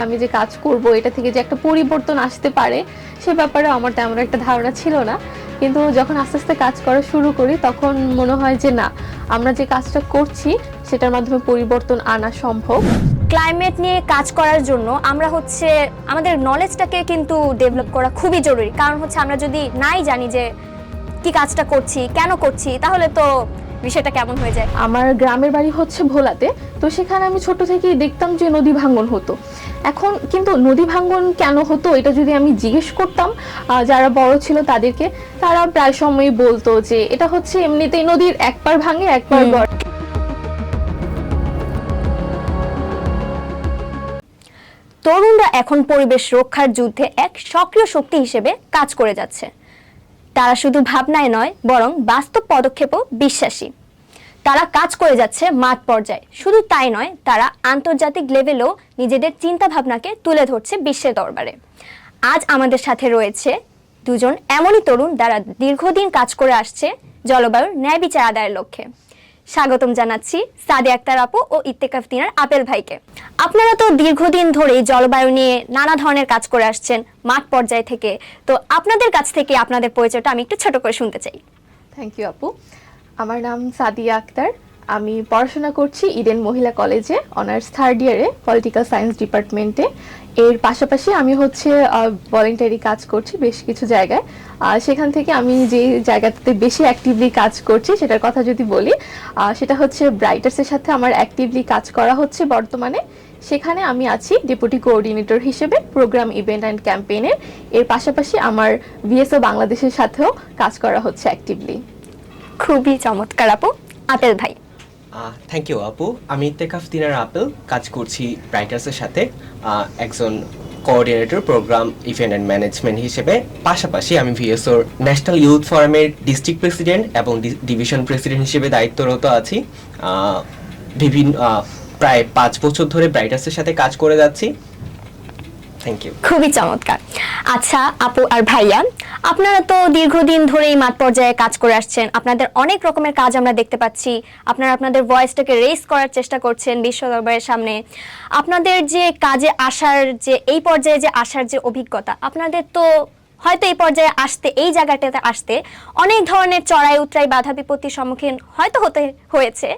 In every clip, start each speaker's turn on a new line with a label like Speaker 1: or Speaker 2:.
Speaker 1: আমি যে কাজ করব এটা থেকে যে একটা পরিবর্তন আসতে পারে সে ব্যাপারে আমার তেমন একটা ধারণা ছিল না, কিন্তু যখন আস্তে আস্তে কাজ করা শুরু করি তখন মনে হয় যে না, আমরা যে কাজটা করছি সেটার মাধ্যমে পরিবর্তন আনা সম্ভব।
Speaker 2: ক্লাইমেট নিয়ে কাজ করার জন্য আমরা আমাদের নলেজটাকে কিন্তু ডেভেলপ করা খুবই জরুরি। কারণ আমরা যদি নাই জানি যে কি কাজটা করছি, কেন করছি, তাহলে তো বিষয়টা কেমন হয়ে যায়।
Speaker 1: আমার গ্রামের বাড়ি ভোলাতে, তো সেখানে আমি ছোট থেকেই দেখতাম যে নদী ভাঙ্গন হতো। এখন কিন্তু নদী ভাঙ্গন কেন হতো এটা যদি আমি জিজ্ঞেস করতাম যারা বড় ছিল তাদেরকে, তারা প্রায় সময়ই বলতো যে এটা এমনিতেই নদীর একবার ভাঙে একবার গড়ে।
Speaker 2: তরুণরা এখন পরিবেশ রক্ষার যুদ্ধে এক সক্রিয় শক্তি হিসেবে কাজ করে যাচ্ছে। তারা শুধু ভাবনায় নয়, বরং বাস্তব পদক্ষেপও বিশ্বাসী। তারা কাজ করে যাচ্ছে মাঠ পর্যায়ে। শুধু তাই নয়, তারা আন্তর্জাতিক লেভেলেও নিজেদের চিন্তা ভাবনাকে তুলে ধরছে বিশ্বের দরবারে। আজ আমাদের সাথে রয়েছে দুজন এমনই তরুণ যারা দীর্ঘদিন কাজ করে আসছে জলবায়ুর ন্যায় বিচার আদায়ের লক্ষ্যে। স্বাগতম জানাচ্ছি সাদিয়া আক্তার আপু ও ইত্তেকাফ তিনার আপেল ভাইকে। আপনারা তো দীর্ঘদিন ধরেই জলবায়ু নিয়ে নানা ধরনের কাজ করে আসছেন মাঠ পর্যায় থেকে, তো আপনাদের কাছ থেকে আপনাদের পরিচয়টা আমি একটু ছোট করে শুনতে চাই।
Speaker 1: থ্যাংক ইউ আপু। আমার নাম সাদিয়া আক্তার। আমি পড়াশোনা করছি ইডেন মহিলা কলেজে, অনার্স থার্ড ইয়ারে, পলিটিক্যাল সায়েন্স ডিপার্টমেন্টে। এর পাশাপাশি আমি ভলেন্টারি কাজ করছি বেশ কিছু জায়গায়। সেখান থেকে আমি যে জায়গাতে বেশি অ্যাক্টিভলি কাজ করছি সেটার কথা যদি বলি, সেটা ব্রাইটার্সের সাথে আমার অ্যাক্টিভলি কাজ করা হচ্ছে বর্তমানে। সেখানে আমি আছি ডেপুটি কোঅর্ডিনেটর হিসেবে প্রোগ্রাম, ইভেন্ট অ্যান্ড ক্যাম্পেইনের। এর পাশাপাশি আমার ভিএসও বাংলাদেশের সাথেও কাজ করা হচ্ছে অ্যাক্টিভলি।
Speaker 2: খুবই চমৎকার আপু। আপেল ভাই।
Speaker 3: থ্যাংক ইউ আপু। আমি ইত্তেকাফ তিনার আপেল, কাজ করছি ব্রাইটার্সের সাথে একজন coordinator programme, event and management হিসেবে। পাশাপাশি আমি ভিএসওর ন্যাশনাল ইউথ ফোরামের ডিস্ট্রিক্ট প্রেসিডেন্ট এবং ডিভিশন প্রেসিডেন্ট হিসেবে দায়িত্বরত আছি। বিভিন্ন প্রায় 5 বছর ধরে ব্রাইটার্সের সাথে কাজ করে যাচ্ছি। Thank you.
Speaker 2: খুবই চমৎকার। আচ্ছা আপু আর ভাইয়া, আপনারা তো দীর্ঘদিন ধরেই মাঠ পর্যায়ে কাজ করে আসছেন। আপনাদের অনেক রকমের কাজ আমরা দেখতে পাচ্ছি। আপনারা আপনাদের ভয়েসটাকে রেজ করার চেষ্টা করছেন বিশ্ব দরবারের সামনে। আপনাদের যে কাজে আসার যে এই পর্যায়ে যে আসার যে অভিজ্ঞতা, আপনাদের তো হয়তো এই পর্যায়ে আসতে, এই জায়গাটাতে আসতে অনেক ধরনের চড়াই উতরাই, বাধা বিপত্তির সম্মুখীন হয়তো হতে হয়েছে।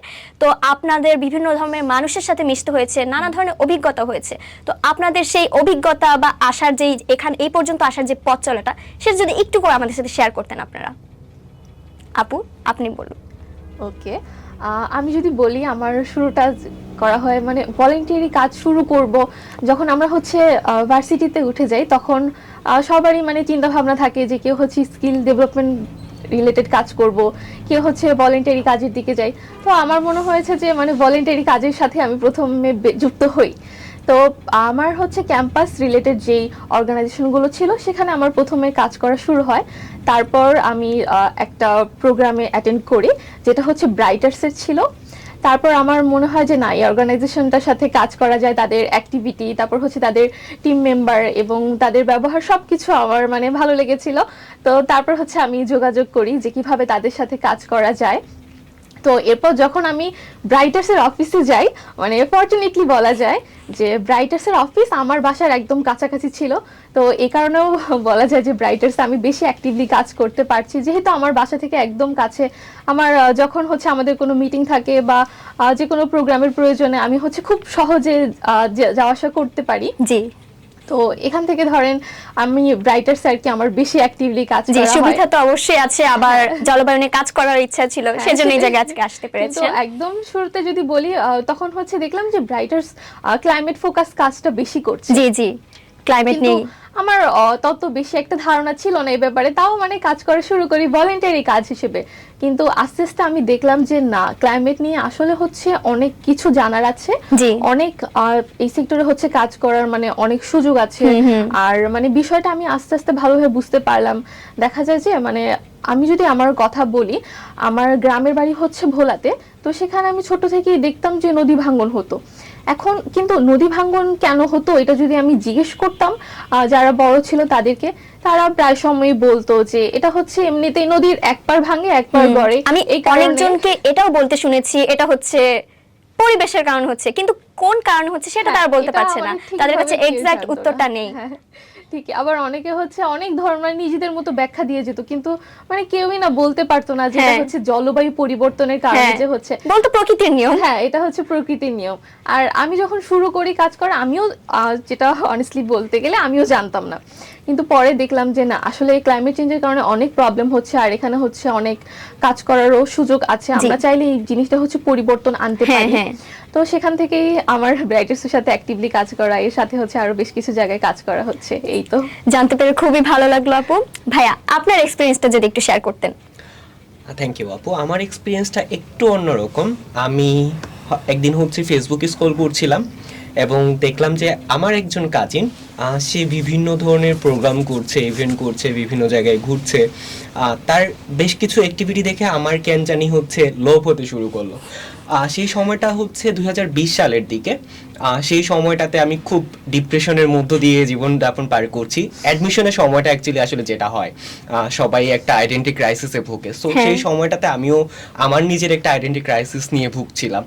Speaker 2: তো আপনাদের বিভিন্ন ধরনের মানুষের সাথে মিশতে হয়েছে, নানা ধরনের অভিজ্ঞতা হয়েছে। তো আপনাদের সেই অভিজ্ঞতা বা আসার যেই এখানে এই পর্যন্ত আসার যে পথ চলাটা, সেটা যদি একটু করে আমাদের সাথে শেয়ার করতেন আপনারা। আপু, আপনি বলুন।
Speaker 1: ওকে, আমি যদি বলি আমার শুরুটা করা হয় ভলেন্টিয়ারি কাজ শুরু করব যখন আমরা ভার্সিটিতে উঠে যাই, তখন সবারই চিন্তা ভাবনা থাকে যে কেউ স্কিল ডেভেলপমেন্ট রিলেটেড কাজ করব, কেউ ভলেন্টিয়ারি কাজের দিকে যাই। তো আমার মনে হয়েছে যে ভলেন্টিয়ারি কাজের সাথে আমি প্রথমে যুক্ত হই। তো আমার ক্যাম্পাস রিলেটেড যেই অর্গানাইজেশনগুলো ছিল সেখানে আমার প্রথমে কাজ করা শুরু হয়। তারপর আমি একটা প্রোগ্রামে অ্যাটেন্ড করি যেটা ব্রাইটার্সের ছিল। তারপর আমার মনে হয় যে না, এই অর্গানাইজেশনটার সাথে কাজ করা যায়, তাদের অ্যাক্টিভিটি, তারপর তাদের টিম মেম্বার এবং তাদের ব্যবহার সব কিছু আমার ভালো লেগেছিল। তো তারপর আমি যোগাযোগ করি যে কিভাবে তাদের সাথে কাজ করা যায়। তো এরপর যখন আমি ব্রাইটার্সের অফিসে যাই, ফর্চুনেটলি বলা যায় যে ব্রাইটার্সের অফিস আমার বাসার একদম কাছাকাছি ছিল। তো এই কারণেও বলা যায় যে ব্রাইটার্সে আমি বেশি অ্যাক্টিভলি কাজ করতে পারছি, যেহেতু আমার বাসা থেকে একদম কাছে। আমার যখন আমাদের কোনো মিটিং থাকে বা যে কোনো প্রোগ্রামের প্রয়োজনে আমি খুব সহজে যাওয়া আসা করতে পারি।
Speaker 2: জি।
Speaker 1: তো এখান থেকে ধরেন আমি ব্রাইটার্স আর কি আমার বেশি অ্যাক্টিভলি কাজ করা হয়।
Speaker 2: সুবিধা তো অবশ্যই আছে, আবার জলবায়ু নিয়ে কাজ করার ইচ্ছা ছিল, সেজন্য এই জায়গায় আজকে আসতে পেরেছি।
Speaker 1: তো একদম শুরুতে যদি বলি, তখন দেখলাম যে ব্রাইটার্স ক্লাইমেট ফোকাস কাজটা বেশি করছে।
Speaker 2: জি জি, ক্লাইমেট নিয়ে
Speaker 1: আমার তত বেশি একটা ধারণা ছিল না এই ব্যাপারে, তাও কাজ করা শুরু করি ভলেন্টারি কাজ হিসেবে। কিন্তু আস্তে আস্তে আমি দেখলাম যে না, ক্লাইমেট নিয়ে আসলে অনেক কিছু জানার আছে, অনেক এই সেক্টরে কাজ করার অনেক সুযোগ আছে। আর বিষয়টা আমি আস্তে আস্তে ভালোভাবে বুঝতে পারলাম। দেখা যায় যে আমি যদি আমার কথা বলি, আমার গ্রামের বাড়ি ভোলাতে, তো সেখানে আমি ছোট থেকেই দেখতাম যে নদী ভাঙ্গন হতো। এখন কিন্তু নদী ভাঙ্গন কেন হতো এটা যদি আমি জিজ্ঞেস করতাম যারা বড় ছিল তাদেরকে, তারা প্রায় সময়ই বলতো যে এটা এমনিতেই নদীর একবার ভাঙে একবার গড়ে।
Speaker 2: আমি অনেকজনকে এটাও বলতে শুনেছি এটা পরিবেশের কারণ হচ্ছে, কিন্তু কোন কারণে হচ্ছে সেটা তারা বলতে
Speaker 1: এটা
Speaker 2: পারছে না,
Speaker 1: আমাদের
Speaker 2: তাদের কাছে
Speaker 1: ঠিকভাবে কেউ
Speaker 2: এক্সাক্ট
Speaker 1: জানতো না।
Speaker 2: উত্তরটা নেই।
Speaker 1: হ্যাঁ, ঠিক। আবার অনেকে হচ্ছে অনেক ধরনের নিজেদের মতো ব্যাখ্যা দিয়ে যেত, কিন্তু মানে কেউই না বলতে পারতো না যে এটা
Speaker 2: হ্যাঁ।
Speaker 1: হচ্ছে জলবায়ু পরিবর্তনের কারণে
Speaker 2: হ্যাঁ,
Speaker 1: যে হচ্ছে।
Speaker 2: বলতো প্রকৃতির নিয়ম।
Speaker 1: হ্যাঁ, এটা হচ্ছে প্রকৃতির নিয়ম। আর আমি যখন শুরু করি কাজ করা, আমিও যেটা অনেস্টলি বলতে গেলে আমিও জানতাম না, কিন্তু পরে দেখলাম যে না, আসলে ক্লাইমেট চেঞ্জের কারণে অনেক প্রবলেম হচ্ছে, আর এখানে হচ্ছে অনেক কাজ করারও সুযোগ আছে, আমরা চাইলে এই জিনিসটা হচ্ছে পরিবর্তন আনতে
Speaker 2: হ্যাঁ,
Speaker 1: পারি।
Speaker 2: হ্যাঁ।
Speaker 1: তো সেখান থেকেই আমার ব্রাইটার্সের সাথে অ্যাক্টিভলি কাজ করা, এর সাথে হচ্ছে আরো বেশ কিছু জায়গায় কাজ করা হচ্ছে, এই তো।
Speaker 2: জানতে পেরে খুবই ভালো লাগলো আপু। ভাইয়া, আপনার এক্সপেরিয়েন্সটা যদি একটু শেয়ার করতেন।
Speaker 3: থ্যাংক ইউ আপু। আমার এক্সপিরিয়েন্সটা একটু অন্যরকম। আমি একদিন হচ্ছে ফেসবুকে স্ক্রল করছিলাম এবং দেখলাম যে আমার একজন কাজিন সে বিভিন্ন ধরনের প্রোগ্রাম করছে, ইভেন্ট করছে, বিভিন্ন জায়গায় ঘুরছে। তার বেশ কিছু অ্যাক্টিভিটি দেখে আমার কেন জানি হচ্ছে লোভ হতে শুরু করলো। সেই সময়টা হচ্ছে 2020 সালের দিকে। সেই সময়টাতে আমি খুব ডিপ্রেশনের মধ্য দিয়ে জীবনযাপন পার করছি। অ্যাডমিশনের সময়টা অ্যাকচুয়ালি আসলে যেটা হয়, সবাই একটা আইডেন্টি ক্রাইসিসে ভুগে। সো
Speaker 2: হ্যাঁ।
Speaker 3: সেই সময়টাতে আমিও আমার নিজের একটা আইডেন্টি ক্রাইসিস নিয়ে ভুগছিলাম।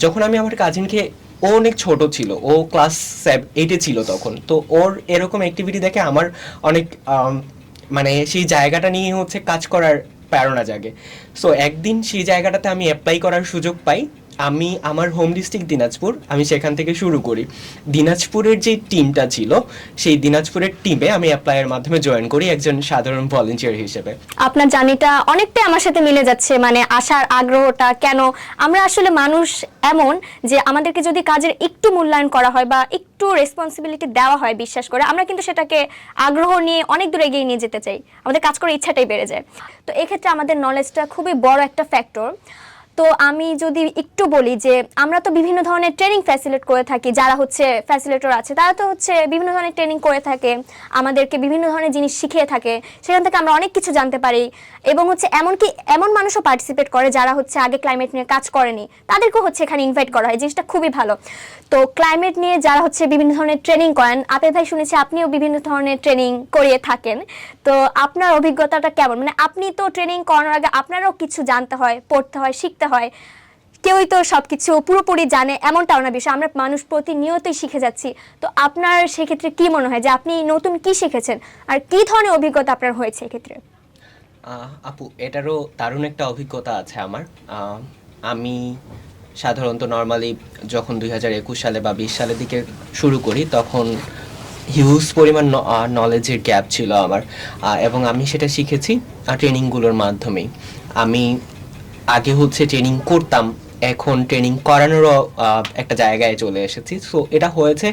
Speaker 3: যখন আমি আমার কাজিনকে, ও অনেক ছোট ছিল, ও ক্লাস 8-এ ছিল তখন, তো ওর এরকম অ্যাক্টিভিটি দেখে আমার অনেক মানে সেই জায়গাটা নিয়ে হচ্ছে কাজ করার প্রেরণা জাগে। সো একদিন সেই জায়গাটাতে আমি অ্যাপ্লাই করার সুযোগ পাই। আমি আমার হোম ডিস্ট্রিক্ট দিনাজপুর, আমি সেখান থেকে শুরু করি। দিনাজপুরের যে টিমটা ছিল, সেই দিনাজপুরের টিমে আমি অ্যাপ্লাইয়ের মাধ্যমে জয়েন করি একজন সাধারণ ভলান্টিয়ার হিসেবে।
Speaker 2: আপনার জার্নিটা অনেকটাই আমার সাথে মিলে যাচ্ছে, মানে আসার আগ্রহটা। কেন আমরা আসলে মানুষ এমন যে আমাদেরকে যদি কাজের একটু মূল্যায়ন করা হয় বা একটু রেসপন্সিবিলিটি দেওয়া হয় বিশ্বাস করে, আমরা কিন্তু সেটাকে আগ্রহ নিয়ে অনেক দূর এগিয়ে নিয়ে যেতে চাই, আমাদের কাজ করার ইচ্ছাটাই বেড়ে যায়। তো এক্ষেত্রে আমাদের নলেজটা খুবই বড় একটা ফ্যাক্টর। তো আমি যদি একটু বলি যে আমরা তো বিভিন্ন ধরনের ট্রেনিং ফ্যাসিলিটেট করে থাকি, যারা হচ্ছে ফ্যাসিলিটেটর আছে তারা তো হচ্ছে বিভিন্ন ধরনের ট্রেনিং করে থাকে, আমাদেরকে বিভিন্ন ধরনের জিনিস শিখিয়ে থাকে, সেখান থেকে আমরা অনেক কিছু জানতে পারি। এবং হচ্ছে এমনকি এমন মানুষও পার্টিসিপেট করে যারা হচ্ছে আগে ক্লাইমেট নিয়ে কাজ করেনি, তাদেরকেও হচ্ছে এখানে ইনভাইট করা হয়, জিনিসটা খুবই ভালো। তো ক্লাইমেট নিয়ে যারা হচ্ছে বিভিন্ন ধরনের ট্রেনিং করেন, আপেল ভাই শুনেছি আপনিও বিভিন্ন ধরনের ট্রেনিং করিয়ে থাকেন, তো আপনার অভিজ্ঞতাটা কেমন? মানে আপনি তো ট্রেনিং করানোর আগে আপনারও কিছু জানতে হয়, পড়তে হয়, শিখতে হয়। কেউই তো সবকিছু পুরোপুরি জানে এমনটাও না বিষয়, আমরা মানুষ প্রতিনিয়তই শিখে যাচ্ছি। তো আপনার সেক্ষেত্রে কি মনে হয় যে আপনি নতুন কি শিখেছেন আর কি ধরনের অভিজ্ঞতা আপনার হয়েছে এক্ষেত্রে?
Speaker 3: আপু, এটারও দারুণ একটা অভিজ্ঞতা আছে আমার। আমি সাধারণত নর্মালি যখন 2021 সালে বা 20 সালের দিকে শুরু করি, তখন হিউজ পরিমাণ নলেজের গ্যাপ ছিল আমার, এবং আমি সেটা শিখেছি ট্রেনিংগুলোর মাধ্যমেই। আমি আগে হচ্ছে ট্রেনিং করতাম, এখন ট্রেনিং করানোরও একটা জায়গায় চলে এসেছি। সো এটা হয়েছে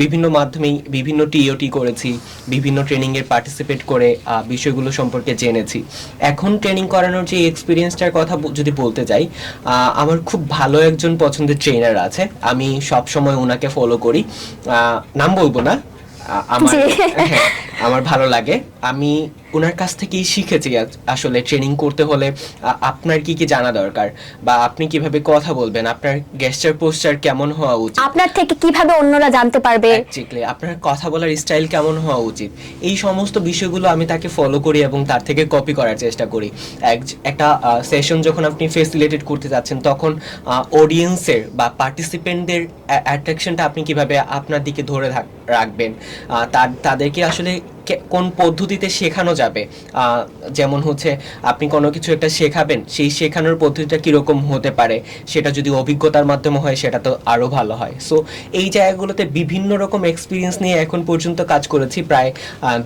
Speaker 3: বিভিন্ন মাধ্যমেই, বিভিন্ন টিওটি করেছি, বিভিন্ন ট্রেনিংয়ের পার্টিসিপেট করে বিষয়গুলো সম্পর্কে জেনেছি। এখন ট্রেনিং করানোর যে এক্সপিরিয়েন্সটার কথা যদি বলতে যাই, আমার খুব ভালো একজন পছন্দের ট্রেনার আছে, আমি সব সময় ওনাকে ফলো করি। নাম বলবো না, আমার হ্যাঁ, আমার ভালো লাগে। আমি ওনার কাছ থেকেই শিখেছি আসলে ট্রেনিং করতে হলে আপনার কি কি জানা দরকার, বা আপনি কিভাবে কথা বলবেন, আপনার গেস্টার পোস্টার কেমন হওয়া উচিত,
Speaker 2: আপনার থেকে কিভাবে অন্যরা জানতে পারবে,
Speaker 3: এক্স্যাক্টলি আপনার কথা বলার স্টাইল কেমন হওয়া উচিত, এই সমস্ত বিষয়গুলো আমি তাকে ফলো করি এবং তার থেকে কপি করার চেষ্টা করি। একটা সেশন যখন আপনি ফেসিলিটেট করতে যাচ্ছেন, তখন অডিয়েন্সের বা পার্টিসিপেন্টদের অ্যাট্রাকশনটা আপনি কিভাবে আপনার দিকে ধরে রাখবেন, তাদেরকে আসলে কোন পদ্ধতিতে শেখানো যাবে। যেমন হচ্ছে আপনি কোনো কিছু একটা শেখাবেন, সেই শেখানোর পদ্ধতিটা কীরকম হতে পারে, সেটা যদি অভিজ্ঞতার মাধ্যমে হয় সেটা তো আরও ভালো হয়। সো এই জায়গাগুলোতে বিভিন্ন রকম এক্সপিরিয়েন্স নিয়ে এখন পর্যন্ত কাজ করেছি। প্রায়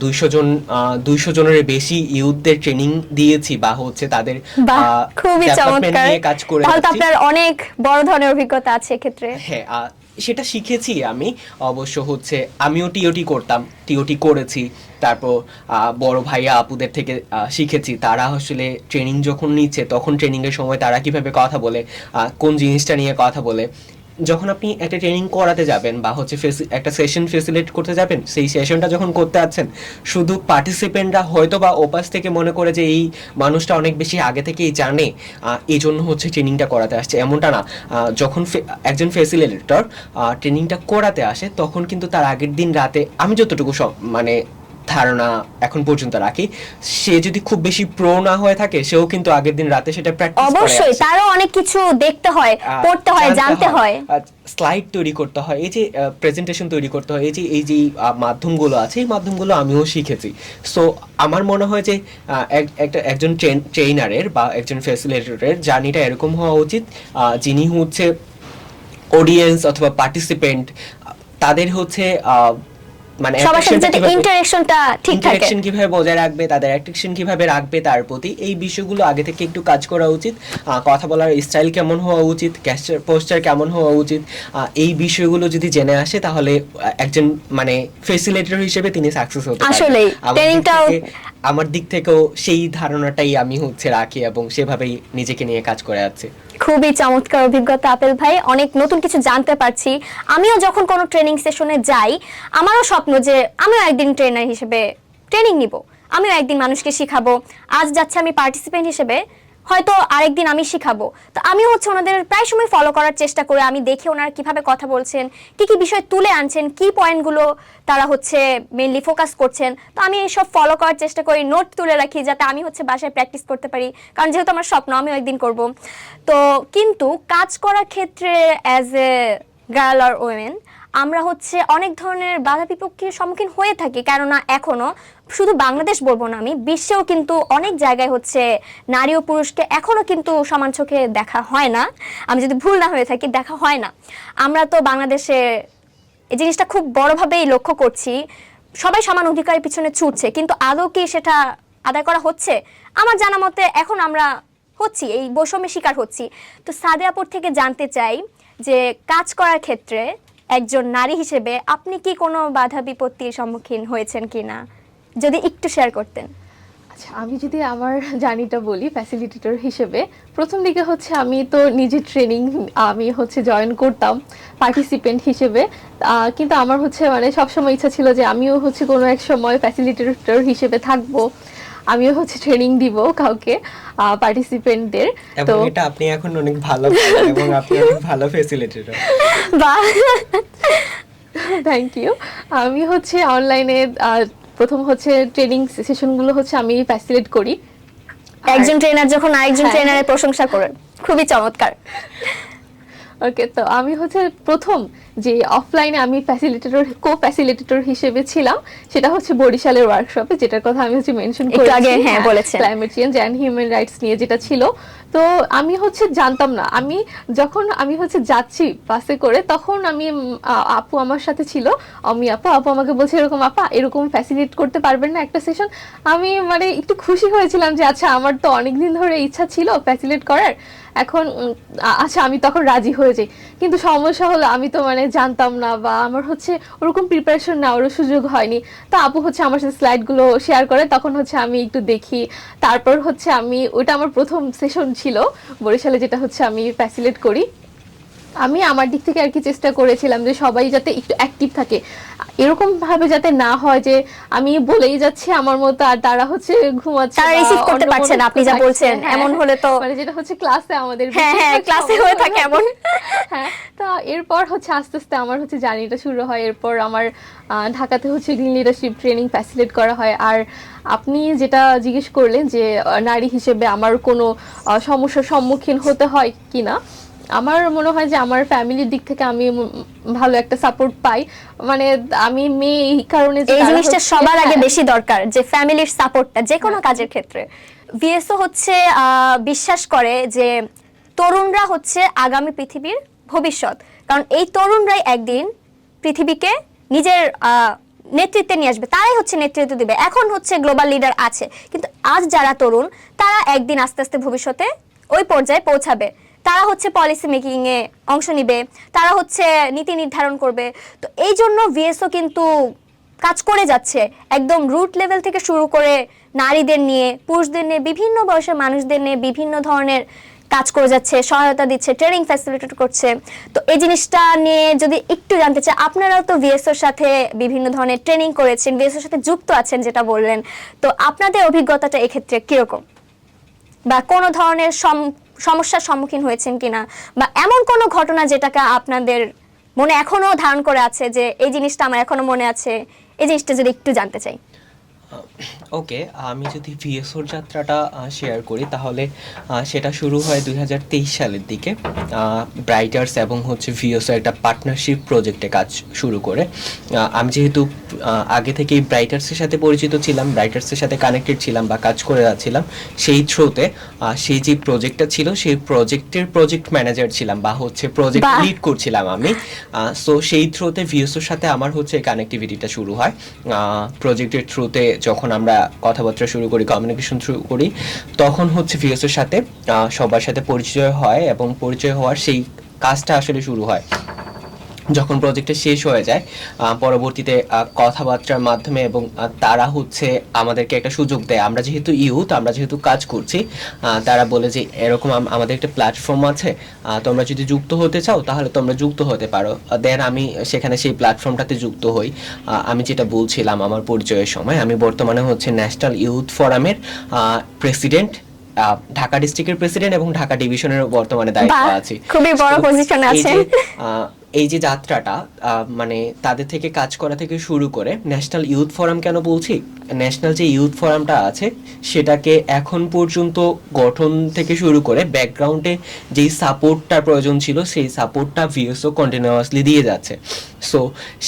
Speaker 3: 200 জনের বেশি ইউথদের ট্রেনিং দিয়েছি, বা হচ্ছে তাদের
Speaker 2: খুবই চমৎকার,
Speaker 3: নিয়ে কাজ করে।
Speaker 2: তাহলে তো আপনার অনেক বড় ধরনের অভিজ্ঞতা আছে এক্ষেত্রে।
Speaker 3: হ্যাঁ, সেটা শিখেছি আমি। অবশ্য হচ্ছে আমিও টিওটি করতাম, টিওটি করেছি, তারপর বড় ভাইয়া আপুদের থেকে শিখেছি। তারা আসলে ট্রেনিং যখন নিচ্ছে, তখন ট্রেনিংয়ের সময় তারা কিভাবে কথা বলে, কোন জিনিসটা নিয়ে কথা বলে। যখন আপনি একটা ট্রেনিং করাতে যাবেন বা হচ্ছে একটা সেশন ফেসিলিটেট করতে যাবেন, সেই সেশনটা যখন করতে যাচ্ছেন, শুধু পার্টিসিপেন্টরা হয়তো বা ওপাশ থেকে মনে করে যে এই মানুষটা অনেক বেশি আগে থেকেই জানে, এই জন্য হচ্ছে ট্রেনিংটা করাতে আসছে, এমনটা না। যখন একজন ফেসিলিটেটর ট্রেনিংটা করাতে আসে, তখন কিন্তু তার আগের দিন রাতে, আমি যতটুকু মানে ধারণা এখন পর্যন্ত রাখি, সে যদি খুব বেশি প্রো না হয়ে থাকে, সেও কিন্তু আগের দিন রাতে সেটা প্র্যাকটিস করে।
Speaker 2: অবশ্যই তারও অনেক কিছু দেখতে হয়, পড়তে হয়, জানতে হয়।
Speaker 3: স্লাইড তৈরি করতে হয়, এই যে প্রেজেন্টেশন তৈরি করতে হয়, এই যে মাধ্যমগুলো আছে, এই মাধ্যমগুলো আমিও শিখেছি। সো আমার মনে হয় যে একজন ট্রেনারের বা একজন ফ্যাসিলিটেটরের জার্নিটা এরকম হওয়া উচিত, যিনি হচ্ছে অডিয়েন্স অথবা পার্টিসিপেন্ট তাদের হচ্ছে মানে
Speaker 2: সবার সাথে যাতে ইন্টারেকশনটা ঠিক থাকে,
Speaker 3: ইন্টারেকশন কিভাবে বজায় রাখবে, তাদের অ্যাট্রাকশন কিভাবে রাখবে তার প্রতি, এই বিষয়গুলো আগে থেকে একটু কাজ করা উচিত। কথা বলার স্টাইল কেমন হওয়া উচিত, পোস্টার কেমন হওয়া উচিত, এই বিষয়গুলো যদি জেনে আসে তাহলে একজন মানে ফ্যাসিলিটেটর হিসেবে তিনি সাকসেস হতে পারবেন।
Speaker 2: আসলে ট্রেনিংটাও
Speaker 3: আমার দিক থেকেও সেই ধারণাটাই আমি হচ্ছে রাখি এবং সেভাবেই নিজেকে নিয়ে কাজ করে যাচ্ছি।
Speaker 2: খুবই চমৎকার অভিজ্ঞতা আপেল ভাই, অনেক নতুন কিছু জানতে পারছি। আমিও যখন কোনো ট্রেনিং সেশনে যাই, আমারও স্বপ্ন যে আমিও একদিন ট্রেনার হিসেবে ট্রেনিং নিব, আমিও একদিন মানুষকে শিখাবো। আজ যাচ্ছে আমি পার্টিসিপেন্ট হিসেবে, হয়তো আরেকদিন আমি শিখাবো। তো আমি হচ্ছে ওনাদের প্রায় সময় ফলো করার চেষ্টা করে, আমি দেখি ওনারা কিভাবে কথা বলছেন, কি কি বিষয় তুলে আনছেন, কি পয়েন্টগুলো তারা হচ্ছে মেইনলি ফোকাস করছেন। তো আমি এইসব ফলো করার চেষ্টা করি, নোট তুলে রাখি যাতে আমি হচ্ছে বাসায় প্র্যাকটিস করতে পারি, কারণ যেহেতু আমার স্বপ্ন আমিও একদিন করব। তো কিন্তু কাজ করার ক্ষেত্রে অ্যাজ এ গার্ল আর ওমেন আমরা হচ্ছে অনেক ধরনের বাধা বিপক্ষের সম্মুখীন হয়ে থাকি, কেননা এখনো শুধু বাংলাদেশ বলবো না, আমি বিশ্বেও কিন্তু অনেক জায়গায় হচ্ছে নারী ও পুরুষকে এখনো কিন্তু সমান চোখে দেখা হয় না। আমি যদি ভুল না হয়ে থাকি, দেখা হয় না। আমরা তো বাংলাদেশে এই জিনিসটা খুব বড়ভাবেই লক্ষ্য করছি, সবাই সমান অধিকারের পিছনে ছুটছে, কিন্তু আদৌ কি সেটা আদায় করা হচ্ছে? আমার জানা মতে এখন আমরা হচ্ছি, এই বৈষম্যের শিকার হচ্ছি। তো সাদিয়া আপুর থেকে জানতে চাই যে কাজ করার ক্ষেত্রে একজন নারী হিসেবে আপনি কি কোনো বাধা বিপত্তির সম্মুখীন হয়েছেন কিনা, যদি একটু শেয়ার করতেন।
Speaker 1: আচ্ছা, আমি যদি আমার জার্নিটা বলি ফ্যাসিলিটেটর হিসেবে, প্রথম দিকে হচ্ছে আমি তো নিজে ট্রেনিং আমি হচ্ছে জয়েন করতাম পার্টিসিপেন্ট হিসেবে, কিন্তু আমার হচ্ছে মানে সবসময় ইচ্ছা ছিল যে আমিও হচ্ছে কোনো এক সময় ফ্যাসিলিটেটর হিসেবে থাকবো, আমিও হচ্ছে ট্রেনিং দিব কাউকে পার্টিসিপেন্টদের।
Speaker 3: তো এটা আপনি এখন অনেক ভালো পারেন এবং আপনি অনেক ভালো ফ্যাসিলিটেটর।
Speaker 2: বাহ,
Speaker 1: থ্যাংক ইউ। আমি হচ্ছে অনলাইনে প্রথম হচ্ছে ট্রেনিং সেশনগুলো হচ্ছে আমি ফ্যাসিলিটেট করি।
Speaker 2: একজন ট্রেনার যখন আরেকজন ট্রেনারের প্রশংসা করেন, খুবই চমৎকার।
Speaker 1: ওকে, তো আমি হচ্ছে প্রথম যে অফলাইনে আমি ফ্যাসিলিটেটর হিসেবে ছিলাম, সেটা হচ্ছে বরিশালের ওয়ার্কশপে, যেটার কথা আমি হচ্ছে মেনশন
Speaker 2: একটু আগে হ্যাঁ বলেছেন,
Speaker 1: climate change and human rights নিয়ে যেটা ছিল। তো আমি হচ্ছে জানতাম না, যখন আমি হচ্ছে যাচ্ছি বাসে করে, তখন আমি আপু আমার সাথে ছিল, আপু আমাকে বলছে এরকম, আপা এরকম ফ্যাসিলিটেট করতে পারবেন না একটা সেশন। আমি মানে একটু খুশি হয়েছিলাম যে আচ্ছা, আমার তো অনেকদিন ধরে ইচ্ছা ছিল ফ্যাসিলিটেট করার, এখন আচ্ছা আমি তখন রাজি হয়ে যাই। কিন্তু সমস্যা হলো আমি তো মানে জানতাম না, বা আমার হচ্ছে ওরকম প্রিপারেশন নেওয়ারও সুযোগ হয়নি। তো আপু হচ্ছে আমার সাথে স্লাইডগুলো শেয়ার করে, তখন হচ্ছে আমি একটু দেখি, তারপর হচ্ছে ওটা আমার প্রথম সেশন ছিল বরিশালে, যেটা হচ্ছে আমি ফ্যাসিলিটেট করি। আমি আমার দিক থেকে আর কি চেষ্টা করেছিলাম যে সবাই যাতে একটু অ্যাক্টিভ থাকে, এরকম ভাবে যাতে না হয় যে আমি বলেই যাচ্ছি আমার মতো আর তারা হচ্ছে ঘুমাচ্ছে,
Speaker 2: তারা রিসিভ করতে পারছে না আপনি যা বলছেন। এমন হলে তো
Speaker 1: মানে যেটা হচ্ছে ক্লাসে আমাদের
Speaker 2: ক্লাসে হয়ে থাকে এমন।
Speaker 1: হ্যাঁ, তো এরপর হচ্ছে আস্তে আস্তে আমার হচ্ছে জার্নিটা শুরু হয়। এরপর আমার ঢাকাতে হচ্ছে গ্রিন লিডারশিপ ট্রেনিং ফ্যাসিলিটেট করা হয়। আর আপনি যেটা জিজ্ঞেস করলেন যে নারী হিসেবে আমার কোনো সমস্যার সম্মুখীন হতে হয় কিনা, আমার মনে হয় যে আমার ফ্যামিলির দিক থেকে আমি ভালো একটা সাপোর্ট পাই। মানে আমি মেয়ে এই কারণে,
Speaker 2: এই জিনিসটা সবার আগে বেশি দরকার, যে ফ্যামিলির সাপোর্টটা যে কোনো কাজের ক্ষেত্রে। ভিএসও হচ্ছে বিশ্বাস করে যে তরুণরা হচ্ছে আগামী পৃথিবীর ভবিষ্যৎ, কারণ এই তরুণরাই একদিন পৃথিবীকে নিজের নেতৃত্বে নিয়ে আসবে, তারাই হচ্ছে নেতৃত্ব দিবে। এখন হচ্ছে গ্লোবাল লিডার আছে, কিন্তু আজ যারা তরুণ তারা একদিন আস্তে আস্তে ভবিষ্যতে ওই পর্যায়ে পৌঁছাবে, তারা হচ্ছে পলিসি মেকিং এ অংশ নিবে, তারা হচ্ছে নীতি নির্ধারণ করবে। তো এই জন্য ভিএসও কিন্তু কাজ করে যাচ্ছে, একদম রুট লেভেল থেকে শুরু করে নারীদের নিয়ে, পুরুষদের নিয়ে, বিভিন্ন বয়সের মানুষদের নিয়ে বিভিন্ন ধরনের কাজ করে যাচ্ছে, সহায়তা দিচ্ছে, ট্রেনিং ফ্যাসিলিটেট করছে। তো এই জিনিসটা নিয়ে যদি একটু জানতে চাই, আপনারাও তো ভিএসওর সাথে বিভিন্ন ধরনের ট্রেনিং করেছেন, ভিএসওর সাথে যুক্ত আছেন যেটা বললেন, তো আপনাদের অভিজ্ঞতাটা এক্ষেত্রে কিরকম, বা কোনো ধরনের সমস্যার সম্মুখীন হয়েছেন কিনা, বা এমন কোনো ঘটনা যেটাকে আপনাদের মনে এখনো ধারণ করে আছে যে এই জিনিসটা আমার এখনো মনে আছে, এই জিনিসটা যদি একটু জানতে চাই।
Speaker 3: ওকে, আমি যদি ভিএসওর যাত্রাটা শেয়ার করি তাহলে সেটা শুরু হয় 2023 সালের দিকে। ব্রাইটার্স এবং হচ্ছে ভিএসও একটা পার্টনারশিপ প্রজেক্টে কাজ শুরু করে। আমি যেহেতু আগে থেকেই ব্রাইটার্সের সাথে পরিচিত ছিলাম, ব্রাইটার্সের সাথে কানেক্টেড ছিলাম বা কাজ করে যাচ্ছিলাম, সেই থ্রুতে সেই যে প্রজেক্টটা ছিল সেই প্রজেক্টের প্রজেক্ট ম্যানেজার ছিলাম বা হচ্ছে প্রজেক্ট
Speaker 2: বাহ!
Speaker 3: লিড করছিলাম আমি। সো সেই থ্রুতে ভিএসওর সাথে আমার হচ্ছে কানেক্টিভিটিটা শুরু হয়। প্রজেক্টের থ্রুতে যখন আমরা কথাবার্তা শুরু করি, কমিউনিকেশন শুরু করি, তখন হচ্ছে ভিএসওর সাথে সবার সাথে পরিচয় হয় এবং পরিচয় হওয়ার সেই কাজটা আসলে শুরু হয়। যখন প্রজেক্টটা শেষ হয়ে যায়, পরবর্তীতে কথাবার্তার মাধ্যমে এবং তারা হচ্ছে আমাদেরকে একটা সুযোগ দেয়। আমরা যেহেতু ইউথ, আমরা যেহেতু কাজ করছি, তারা বলে যে এরকম আমাদের একটা প্ল্যাটফর্ম আছে, তোমরা যদি যুক্ত হতে চাও তাহলে তোমরা যুক্ত হতে পারো। দেন আমি সেখানে সেই প্ল্যাটফর্মটাতে যুক্ত হই। আমি যেটা বলছিলাম আমার পরিচয়ের সময়, আমি বর্তমানে হচ্ছে ন্যাশনাল ইউথ ফোরামের প্রেসিডেন্ট, ঢাকা ডিস্ট্রিক্টের প্রেসিডেন্ট এবং ঢাকা ডিভিশনের বর্তমানে দায়িত্ব
Speaker 2: বাহ!
Speaker 3: আছি।
Speaker 2: খুবই বড়
Speaker 3: So,
Speaker 2: পজিশনে
Speaker 3: এই
Speaker 2: আছেন।
Speaker 3: যে, এই যে যাত্রাটা, মানে তাদের থেকে কাজ করা থেকে শুরু করে ন্যাশনাল ইউথ ফোরাম কেন বলছি, ন্যাশনাল যে ইউথ ফোরামটা আছে সেটাকে এখন পর্যন্ত গঠন থেকে শুরু করে ব্যাকগ্রাউন্ডে যেই সাপোর্টটার প্রয়োজন ছিল সেই সাপোর্টটা ভিএসও কন্টিনিউয়াসলি দিয়ে যাচ্ছে। সো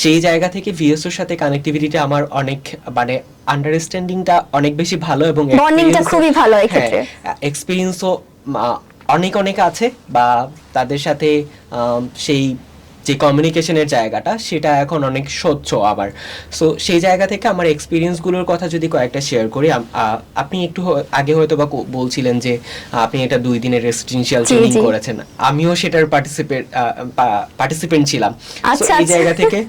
Speaker 3: সেই জায়গা থেকে ভিএসওর সাথে কানেক্টিভিটিটা আমার অনেক, মানে আন্ডারস্ট্যান্ডিংটা অনেক বেশি ভালো এবং
Speaker 2: বন্ডিংটা খুবই ভালো এক্ষেত্রে।
Speaker 3: এক্সপিরিয়েন্সও অনেক অনেক আছে, বা তাদের সাথে সেই যে কমিউনিকেশনের জায়গাটা সেটা এখন অনেক স্বচ্ছ আবার। সো সেই জায়গা থেকে আমার এক্সপিরিয়েন্সগুলোর কথা যদি কয়েকটা শেয়ার করি, আপনি একটু আগে হয়তো বা বলছিলেন যে আপনি এটা 2 দিনের রেসিডেন্সিয়াল
Speaker 2: জি,
Speaker 3: ট্রেনিং
Speaker 2: জি।
Speaker 3: করেছেন, আমিও সেটার পার্টিসিপেন্ট ছিলাম। সো
Speaker 2: আচ্ছা,
Speaker 3: এই
Speaker 2: আচ্ছা।
Speaker 3: জায়গা থেকে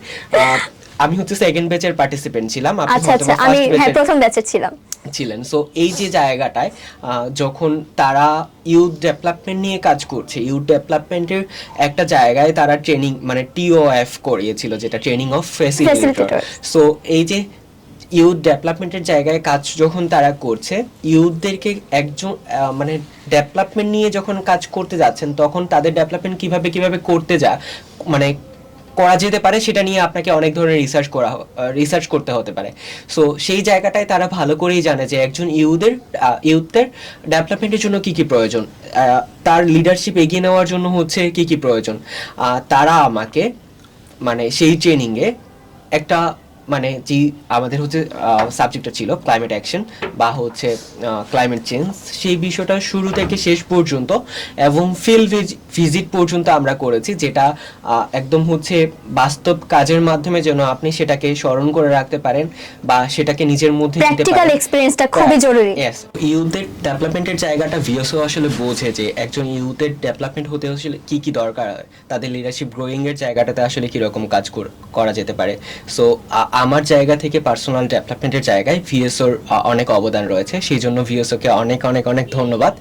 Speaker 3: আমি হচ্ছে সেকেন্ড ব্যাচের পার্টিসিপেন্ট ছিলাম, আপনি
Speaker 2: আচ্ছা
Speaker 3: হয়তো
Speaker 2: আচ্ছা,
Speaker 3: বা
Speaker 2: আমি
Speaker 3: ফার্স্ট ব্যাচের
Speaker 2: প্রথম ব্যাচে ছিলাম।
Speaker 3: ছিলেন। সো এই যে জায়গাটায় যখন তারা ইউথ ডেভেলপমেন্ট নিয়ে কাজ করছে, ইউথ ডেভেলপমেন্টের একটা জায়গায় তারা ট্রেনিং, মানে টিওএফ করিয়েছিল, যেটা training of facilitator.
Speaker 2: Facilitator।
Speaker 3: So এই যে ইউথ ডেভেলপমেন্টের জায়গায় কাজ যখন তারা করছে, ইউথদেরকে একজন মানে ডেভেলপমেন্ট নিয়ে যখন কাজ করতে যাচ্ছেন, তখন তাদের ডেভেলপমেন্ট কিভাবে করতে মানে করা যেতে পারে সেটা নিয়ে আপনাকে অনেক ধরনের রিসার্চ করতে হতে পারে। সো সেই জায়গাটায় তারা ভালো করেই জানে যে একজন ইউথদের ডেভেলপমেন্টের জন্য কি কি প্রয়োজন, তার লিডারশিপ এগিয়ে নেওয়ার জন্য হচ্ছে কি কি প্রয়োজন। তারা আমাকে, মানে সেই ট্রেনিংয়ে একটা, মানে যে আমাদের হচ্ছে সাবজেক্টটা ছিল ক্লাইমেট অ্যাকশন বা হচ্ছে ক্লাইমেট চেঞ্জ, সেই বিষয়টা শুরু থেকে শেষ পর্যন্ত এবং ফিল্ড ভিজিট পর্যন্ত আমরা করেছি, যেটা একদম হচ্ছে বাস্তব কাজের মাধ্যমে যেন আপনি সেটাকে স্মরণ করে রাখতে পারেন বা সেটাকে নিজের মধ্যে নিতে
Speaker 2: প্র্যাকটিক্যাল
Speaker 3: পারেন।
Speaker 2: এক্সপেরিয়েন্সটা খুবই জরুরি।
Speaker 3: ইয়েস, ইউথের ডেভেলপমেন্টের জায়গাটা ভিএসও আসলে বোঝে যে একজন ইউথের ডেভেলপমেন্ট হতে আসলে কি কি দরকার হয়, তাদের লিডারশিপ গ্রোয়িং এর জায়গাটাতে আসলে কিরকম কাজ করা যেতে পারে। সো আমার জায়গা থেকে পার্সোনাল ডেভেলপমেন্টের জায়গায় ভিএসওর অনেক অবদান রয়েছে, সেই জন্য ভিএসওকে অনেক অনেক অনেক ধন্যবাদ।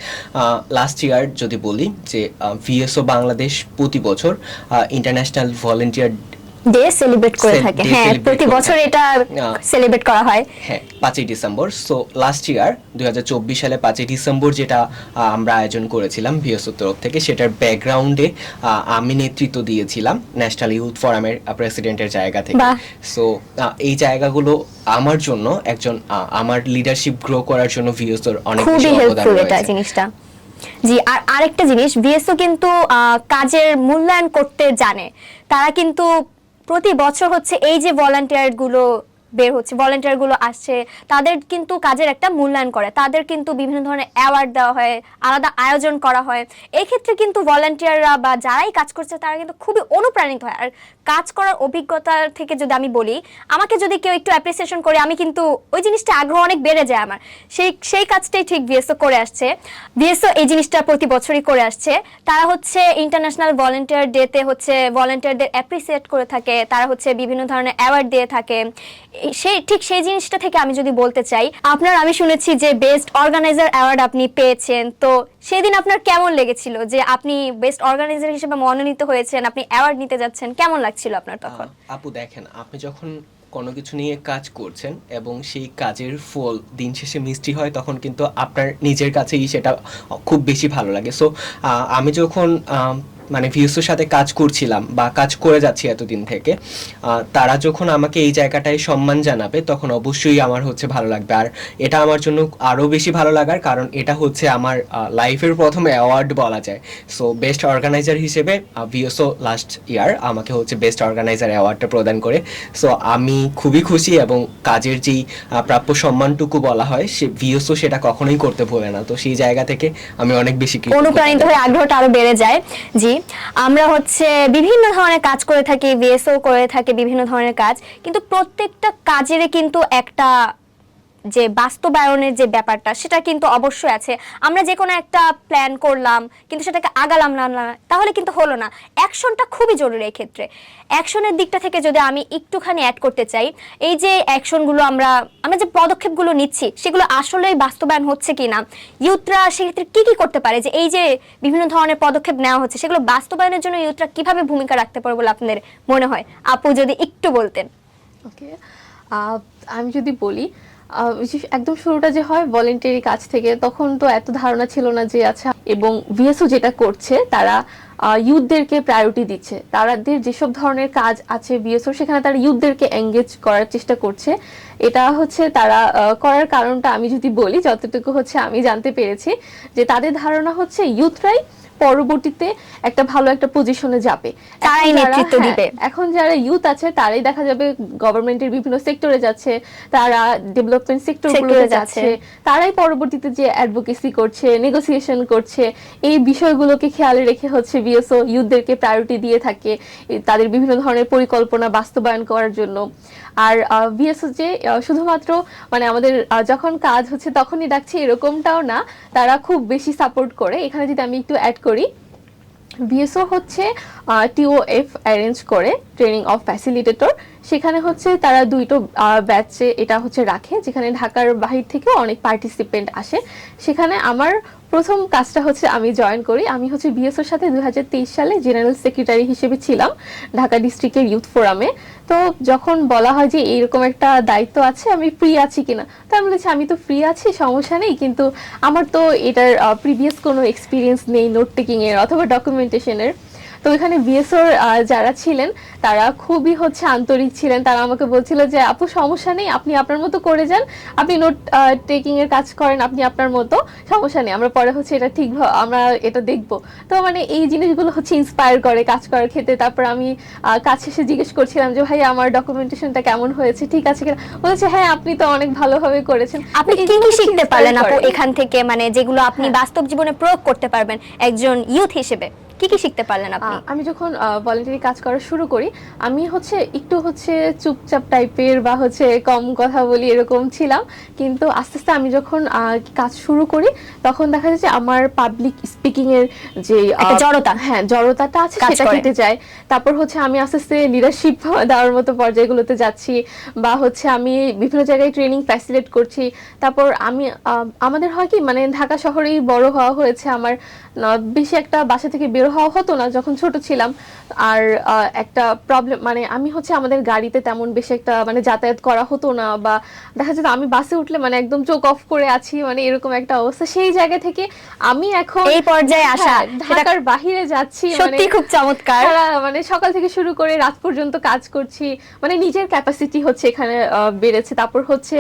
Speaker 3: লাস্ট ইয়ার যদি বলি যে ভিএসও বাংলাদেশ প্রতি বছর ইন্টারন্যাশনাল ভলেন্টিয়ার
Speaker 2: ডে সেলিব্রেট করে থাকে।
Speaker 3: Day
Speaker 2: হ্যাঁ,
Speaker 3: celebrate
Speaker 2: প্রতি
Speaker 3: করে
Speaker 2: বছর
Speaker 3: থাকে।
Speaker 2: এটা সেলিব্রেট করা হয়।
Speaker 3: হ্যাঁ, 5ই ডিসেম্বর। সো লাস্ট ইয়ার 2024 সালে 5ই ডিসেম্বর যেটা আমরা আয়োজন করেছিলাম ভিএসওর তরফ থেকে, সেটার ব্যাকগ্রাউন্ডে আমি নেতৃত্ব দিয়েছিলাম ন্যাশনাল ইউথ ফোরামের প্রেসিডেন্টের জায়গা থেকে।
Speaker 2: বাহ।
Speaker 3: সো এই জায়গাগুলো আমার জন্য একজন আমার লিডারশিপ গ্রো করার জন্য ভিএসওর অনেক বেশি
Speaker 2: খুবই
Speaker 3: অবদান
Speaker 2: হেল্পফুল এটা
Speaker 3: রয়েছে।
Speaker 2: জিনিসটা। জি, আর আরেকটা জিনিস, ভিএসও কিন্তু কাজের মূল্যায়ন করতে জানে। তারা কিন্তু প্রতি বছর হচ্ছে এই যে ভলান্টিয়ার গুলো বের হচ্ছে, ভলান্টিয়ার গুলো আসছে, তাদের কিন্তু কাজের একটা মূল্যায়ন করে, তাদের কিন্তু বিভিন্ন ধরনের অ্যাওয়ার্ড দেওয়া হয়, আলাদা আয়োজন করা হয়। এই ক্ষেত্রে কিন্তু ভলান্টিয়াররা বা যারাই কাজ করছে তারা কিন্তু খুবই অনুপ্রাণিত হয়। আর কাজ করার অভিজ্ঞতা থেকে যদি আমি বলি, আমাকে যদি কেউ একটু অ্যাপ্রিসিয়েশন করে, আমি কিন্তু ওই জিনিসটা আগ্রহ অনেক বেড়ে যায় আমার। সেই কাজটাই ঠিক ভিএসও করে আসছে। ভিএসও এই জিনিসটা প্রতি বছরই করে আসছে। তারা হচ্ছে ইন্টারন্যাশনাল ভলান্টিয়ার ডেতে হচ্ছে ভলান্টিয়ারদের অ্যাপ্রিসিয়েট করে থাকে, তারা হচ্ছে বিভিন্ন ধরনের অ্যাওয়ার্ড দিয়ে থাকে। সেই জিনিসটা থেকে আমি যদি বলতে চাই, আমি শুনেছি যে বেস্ট অর্গানাইজার অ্যাওয়ার্ড আপনি পেয়েছেন, তো সেদিন আপনার কেমন লেগেছিল যে আপনি বেস্ট অর্গানাইজার হিসেবে মনোনীত হয়েছেন, আপনি অ্যাওয়ার্ড নিতে যাচ্ছেন, কেমন লাগছিল আপনার তখন?
Speaker 3: আপু দেখেন, আপনি যখন কোনো কিছু নিয়ে কাজ করছেন এবং সেই কাজের ফল দিন শেষে মিষ্টি হয়, তখন কিন্তু আপনার নিজের কাছেই সেটা খুব বেশি ভালো লাগে। সো আমি যখন মানে ভিউসের সাথে কাজ করছিলাম বা কাজ করে যাচ্ছি এতদিন থেকে, তারা যখন আমাকে এই জায়গাটায় সম্মান জানাবে তখন অবশ্যই আমার হচ্ছে ভালো লাগবে। আর এটা আমার জন্য আরও বেশি ভালো লাগার কারণ এটা হচ্ছে আমার লাইফের প্রথম অ্যাওয়ার্ড বলা যায়। সো বেস্ট অর্গানাইজার হিসেবে ভিএসও লাস্ট ইয়ার আমাকে হচ্ছে বেস্ট অর্গানাইজার অ্যাওয়ার্ডটা প্রদান করে। সো আমি খুবই খুশি এবং কাজের যেই প্রাপ্য সম্মানটুকু বলা হয় সে ভিএসও সেটা কখনোই করতে ভোলে না। তো সেই জায়গা থেকে আমি অনেক বেশি
Speaker 2: অনুপ্রাণিত হয়ে আগ্রহটা আরো বেড়ে যায়। জি, আমরা হচ্ছে বিভিন্ন ধরনের কাজ করে থাকি, ভিএসও করে থাকি বিভিন্ন ধরনের কাজ, কিন্তু প্রত্যেকটা কাজেরই কিন্তু একটা যে বাস্তবায়নের যে ব্যাপারটা সেটা কিন্তু অবশ্যই আছে। আমরা যে কোনো একটা প্ল্যান করলাম কিন্তু সেটাকে আগালাম না, তাহলে কিন্তু হলো না। অ্যাকশনটা খুবই জরুরি এই ক্ষেত্রে। অ্যাকশনের দিকটা থেকে যদি আমি একটুখানি অ্যাড করতে চাই, এই যে অ্যাকশনগুলো আমরা যে পদক্ষেপগুলো নিচ্ছি সেগুলো আসলেই বাস্তবায়ন হচ্ছে কিনা, ইউথরা সেক্ষেত্রে কি কি করতে পারে, যে এই যে বিভিন্ন ধরনের পদক্ষেপ নেওয়া হচ্ছে সেগুলো বাস্তবায়নের জন্য ইউথরা কিভাবে ভূমিকা রাখতে পারে বলে আপনাদের মনে হয়? আপু যদি একটু বলতেন।
Speaker 1: ওকে, আমি যদি বলি একদম শুরুটা যে হয় ভলেন্টারি কাজ থেকে, তখন তো এত ধারণা ছিল না যে আচ্ছা, এবং ভিএসও যেটা করছে তারা ইউথদেরকে প্রায়োরিটি দিচ্ছে। তাদের যেসব ধরনের কাজ আছে ভিএসও সেখানে তারা ইউথদেরকে এঙ্গেজ করার চেষ্টা করছে। এটা হচ্ছে তারা করার কারণটা আমি যদি বলি, যতটুকু হচ্ছে আমি জানতে পেরেছি যে তাদের ধারণা হচ্ছে ইউথরাই পরবর্তীতে একটা ভালো একটা পজিশনে যাবে,
Speaker 2: তারাই নেতৃত্ব দিবে।
Speaker 1: এখন যারা ইউথ আছে তারাই দেখা যাবে গভর্নমেন্টের বিভিন্ন সেক্টরে যাচ্ছে, তারা ডেভেলপমেন্ট সেক্টরগুলোতে যাচ্ছে, তারাই পরবর্তীতে যে অ্যাডভোকেসি করছে, নেগোসিয়েশন করছে, এই বিষয়গুলোকে খেয়ালে রেখে হচ্ছে ভিএসও ইউথদেরকে প্রায়োরিটি দিয়ে থাকে তাদের বিভিন্ন ধরনের পরিকল্পনা বাস্তবায়ন করার জন্য। আর ভিএসও যে শুধুমাত্র মানে আমাদের যখন কাজ হচ্ছে তখনই ডাকছে এরকমটাও না, তারা খুব বেশি সাপোর্ট করে। এখানে যদি আমি একটু অ্যাড করি, ভিএসও হচ্ছে টিওএফ অ্যারেঞ্জ করে, ট্রেনিং অফ ফ্যাসিলিটেটর। সেখানে হচ্ছে তারা দুইটো ব্যাচে এটা হচ্ছে রাখে, যেখানে ঢাকার বাহির থেকেও অনেক পার্টিসিপেন্ট আসে। সেখানে আমার প্রথম কাজটা হচ্ছে আমি জয়েন করি। আমি হচ্ছে ভিএসওর সাথে 2023 সালে জেনারেল সেক্রেটারি হিসেবে ছিলাম ঢাকা ডিস্ট্রিক্টের ইউথ ফোরামে। তো যখন বলা হয় যে এইরকম একটা দায়িত্ব আছে, আমি ফ্রি আছি কিনা, তো আমি বলেছি আমি তো ফ্রি আছি, সমস্যা নেই, কিন্তু আমার তো এটার প্রিভিয়াস কোনো এক্সপিরিয়েন্স নেই নোট টেকিংয়ের অথবা ডকুমেন্টেশনের। তো এখানে ভিএসওর যারা ছিলেন তারা খুবই হচ্ছে আন্তরিক ছিলেন। তারা আমাকে বলছিল যে আপু সমস্যা নেই, আপনি আপনার মতো করে যান, আপনি নোট টেকিং এর কাজ করেন আপনি আপনার মতো, সমস্যা নেই, আমরা পরে হচ্ছে এটা ঠিক আমরা এটা দেখব। তো মানে এই জিনিসগুলো হচ্ছে ইন্সপায়ার করে কাজ করার ক্ষেত্রে। তারপর আমি কাজ শেষে জিজ্ঞেস করছিলাম যে ভাই আমার ডকুমেন্টেশনটা কেমন হয়েছে, ঠিক আছে কিনা, বলেছে হ্যাঁ আপনি তো অনেক ভালোভাবে করেছেন।
Speaker 2: আপনি কি কি শিখতে পারলেন আপু এখান থেকে, মানে যেগুলো আপনি বাস্তব জীবনে প্রয়োগ করতে পারবেন একজন ইউথ হিসেবে? কি কি শিখতে পারলেন আপনি?
Speaker 1: আমি যখন ভলান্টারি কাজ করা শুরু করি, আমি হচ্ছে একটু হচ্ছে চুপচাপ টাইপের বা হচ্ছে কম কথা বলি এরকম ছিলাম, কিন্তু আস্তে আস্তে আমি যখন কাজ শুরু করি তখন দেখা যায় যে আমার পাবলিক স্পিকিং এর যে
Speaker 2: জড়তা,
Speaker 1: হ্যাঁ জড়তাটা আছে সেটা কেটে যায়। তারপর হচ্ছে আমি আস্তে আস্তে লিডারশিপ দেওয়ার মতো পর্যায়গুলোতে যাচ্ছি, বা হচ্ছে আমি বিভিন্ন জায়গায় ট্রেনিং ফ্যাসিলিটেট করছি। তারপর আমি আমাদের হয় কি, মানে ঢাকা শহরেই বড় হওয়া হয়েছে, আমার বেশি একটা বাসা থেকে বের হওয়া হতো না যখন ছোট ছিলাম। আর একটা প্রবলেম মানে আমি হচ্ছে আমাদের গাড়িতে তেমন বেশি একটা মানে যাতায়াত করা হতো না, বা দেখা যেত আমি বাসে উঠলে মানে একদম চোখ অফ করে আছি, মানে এরকম একটা অবস্থা। সেই জায়গা থেকে আমি এখন
Speaker 2: এই পর্যায়ে আসা,
Speaker 1: ঢাকার বাহিরে যাচ্ছি,
Speaker 2: সত্যি খুব চমৎকার।
Speaker 1: মানে সকাল থেকে শুরু করে রাত পর্যন্ত কাজ করছি, মানে নিজের ক্যাপাসিটি হচ্ছে এখানে বেড়েছে। তারপর হচ্ছে